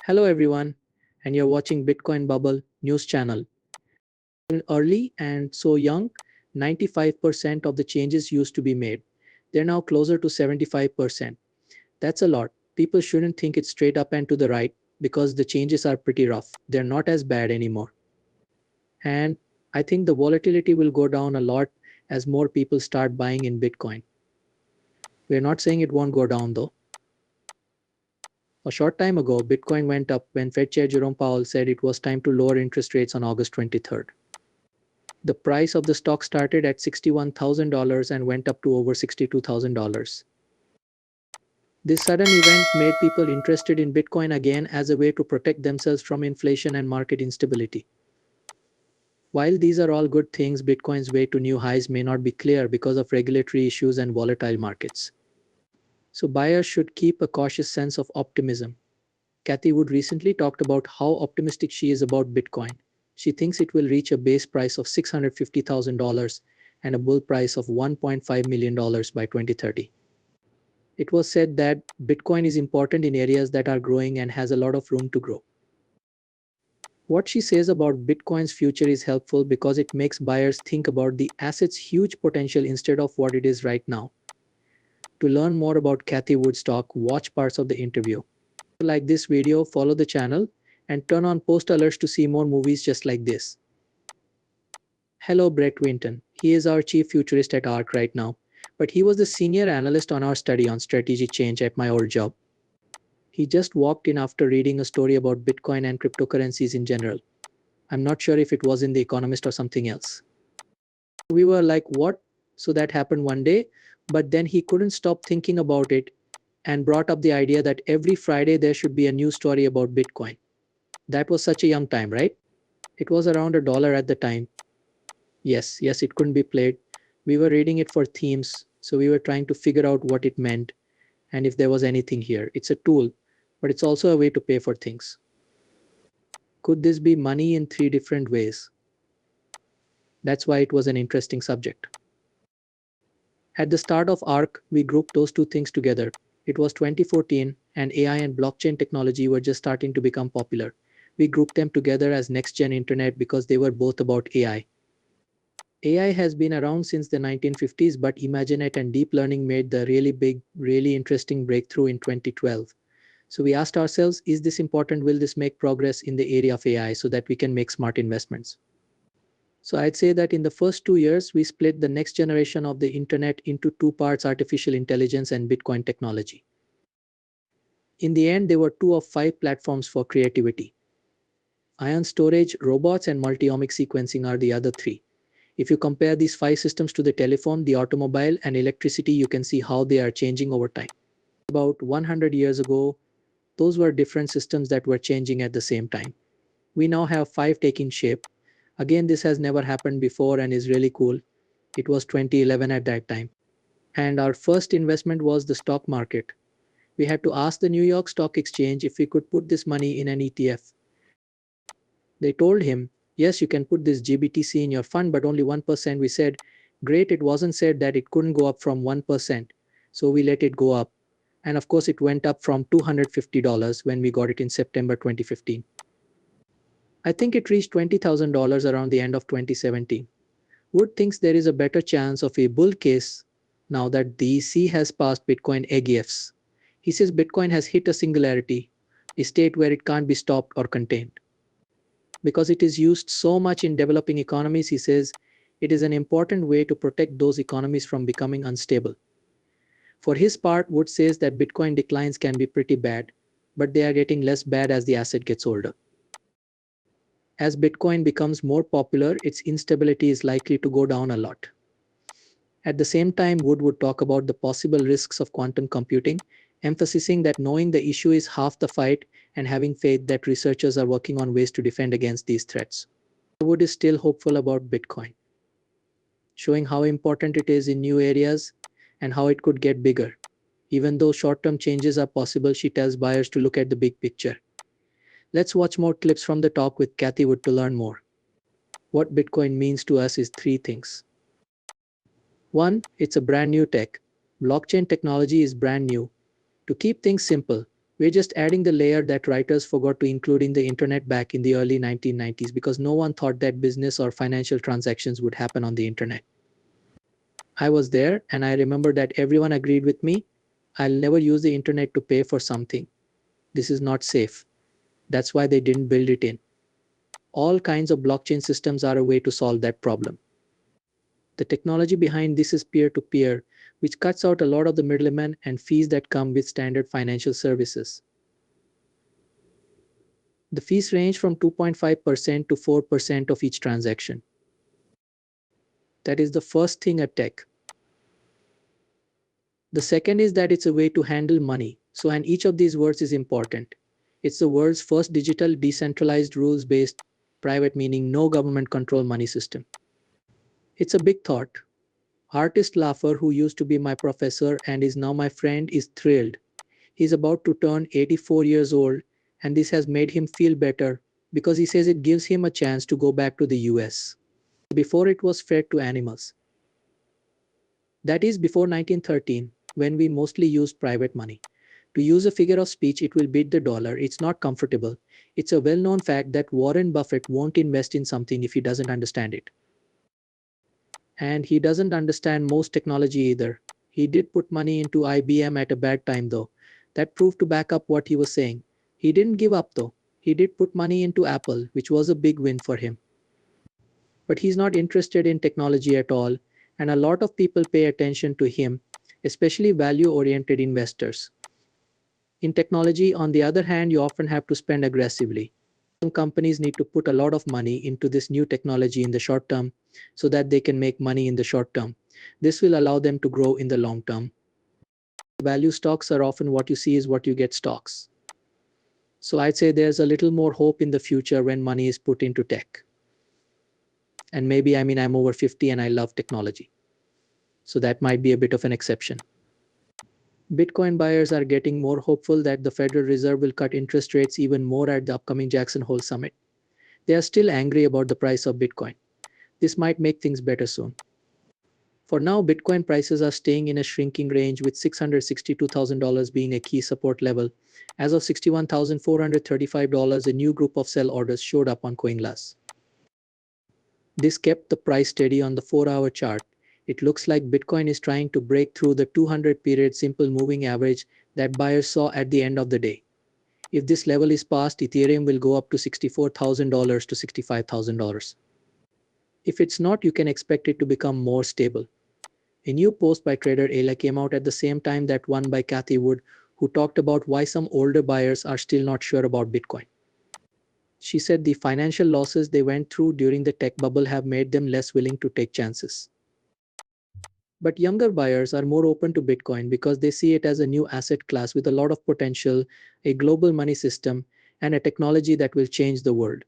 Hello everyone, and you're watching Bitcoin Bubble news channel. Early and so young, 95% of the changes used to be made. They're now closer to 75%. That's a lot. People shouldn't think it's straight up and to the right because the changes are pretty rough. They're not as bad anymore. And I think the volatility will go down a lot as more people start buying in Bitcoin. We're not saying it won't go down though. A short time ago, Bitcoin went up when Fed Chair Jerome Powell said it was time to lower interest rates on August 23rd. The price of the stock started at $61,000 and went up to over $62,000. This sudden event made people interested in Bitcoin again as a way to protect themselves from inflation and market instability. While these are all good things, Bitcoin's way to new highs may not be clear because of regulatory issues and volatile markets. So buyers should keep a cautious sense of optimism. Cathie Wood recently talked about how optimistic she is about Bitcoin. She thinks it will reach a base price of $650,000 and a bull price of $1.5 million by 2030. It was said that Bitcoin is important in areas that are growing and has a lot of room to grow. What she says about Bitcoin's future is helpful because it makes buyers think about the asset's huge potential instead of what it is right now. To learn more about Cathie Wood's talk, watch parts of the interview. Like this video, follow the channel, and turn on post alerts to see more movies just like this. Hello Brett Winton. He is our chief futurist at ARK right now, but he was the senior analyst on our study on strategic change at my old job. He just walked in after reading a story about Bitcoin and cryptocurrencies in general. I'm not sure if it was in The Economist or something else. We were like, what? So that happened one day, but then he couldn't stop thinking about it and brought up the idea that every Friday there should be a new story about Bitcoin. That was such a young time, right? It was around $1 at the time. Yes, it couldn't be played. We were reading it for themes, so we were trying to figure out what it meant and if there was anything here. It's a tool, but it's also a way to pay for things. Could this be money in three different ways? That's why it was an interesting subject. At the start of ARC, we grouped those two things together. It was 2014, and AI and blockchain technology were just starting to become popular. We grouped them together as next-gen internet because they were both about AI. AI has been around since the 1950s, but ImagineNet and deep learning made the really big, really interesting breakthrough in 2012. So we asked ourselves, is this important? Will this make progress in the area of AI so that we can make smart investments? So I'd say that in the first 2 years, we split the next generation of the internet into two parts: artificial intelligence and Bitcoin technology. In the end, there were two of five platforms for creativity. Ion storage, robots, and multi-omic sequencing are the other three. If you compare these five systems to the telephone, the automobile, and electricity, you can see how they are changing over time. About 100 years ago, those were different systems that were changing at the same time. We now have five taking shape. Again, this has never happened before and is really cool. It was 2011 at that time. And our first investment was the stock market. We had to ask the New York Stock Exchange if we could put this money in an ETF. They told him, yes, you can put this GBTC in your fund, but only 1%. We said, great, it wasn't said that it couldn't go up from 1%. So we let it go up. And of course, it went up from $250 when we got it in September 2015. I think it reached $20,000 around the end of 2017. Wood thinks there is a better chance of a bull case now that the EC has passed Bitcoin EGFs. He says Bitcoin has hit a singularity, a state where it can't be stopped or contained. Because it is used so much in developing economies, he says, it is an important way to protect those economies from becoming unstable. For his part, Wood says that Bitcoin declines can be pretty bad, but they are getting less bad as the asset gets older. As Bitcoin becomes more popular, its instability is likely to go down a lot. At the same time, Wood would talk about the possible risks of quantum computing, emphasizing that knowing the issue is half the fight and having faith that researchers are working on ways to defend against these threats. Wood is still hopeful about Bitcoin, showing how important it is in new areas and how it could get bigger. Even though short-term changes are possible, she tells buyers to look at the big picture. Let's watch more clips from the talk with Cathie Wood to learn more. What Bitcoin means to us is three things. One, it's a brand new tech. Blockchain technology is brand new. To keep things simple, We're just adding the layer that writers forgot to include in the internet back in the early 1990s because no one thought that business or financial transactions would happen on the internet. I was there and I remember that everyone agreed with me. I'll never use the internet to pay for something. This is not safe. That's why they didn't build it in. All kinds of blockchain systems are a way to solve that problem. The technology behind this is peer-to-peer, which cuts out a lot of the middlemen and fees that come with standard financial services. The fees range from 2.5% to 4% of each transaction. That is the first thing at tech. The second is that it's a way to handle money. So, and each of these words is important. It's the world's first digital, decentralized, rules-based, private meaning no government control money system. It's a big thought. Artist Laffer, who used to be my professor and is now my friend, is thrilled. He's about to turn 84 years old, and this has made him feel better because he says it gives him a chance to go back to the US. Before it was fed to animals. That is before 1913, when we mostly used private money. To use a figure of speech, it will beat the dollar. It's not comfortable. It's a well-known fact that Warren Buffett won't invest in something if he doesn't understand it. And he doesn't understand most technology either. He did put money into IBM at a bad time though. That proved to back up what he was saying. He didn't give up though. He did put money into Apple, which was a big win for him. But he's not interested in technology at all, and a lot of people pay attention to him, especially value-oriented investors. In technology, on the other hand, you often have to spend aggressively. Some companies need to put a lot of money into this new technology in the short term so that they can make money in the short term. This will allow them to grow in the long term. Value stocks are often what you see is what you get stocks. So I'd say there's a little more hope in the future when money is put into tech. And maybe, I'm over 50 and I love technology. So that might be a bit of an exception. Bitcoin buyers are getting more hopeful that the Federal Reserve will cut interest rates even more at the upcoming Jackson Hole summit. They are still angry about the price of Bitcoin. This might make things better soon. For now, Bitcoin prices are staying in a shrinking range with $662,000 being a key support level. As of $61,435, a new group of sell orders showed up on CoinGlass. This kept the price steady on the 4-hour chart. It looks like Bitcoin is trying to break through the 200-period simple moving average that buyers saw at the end of the day. If this level is passed, Ethereum will go up to $64,000 to $65,000. If it's not, you can expect it to become more stable. A new post by trader Elliott came out at the same time that one by Cathie Wood, who talked about why some older buyers are still not sure about Bitcoin. She said the financial losses they went through during the tech bubble have made them less willing to take chances. But younger buyers are more open to Bitcoin because they see it as a new asset class with a lot of potential, a global money system, and a technology that will change the world.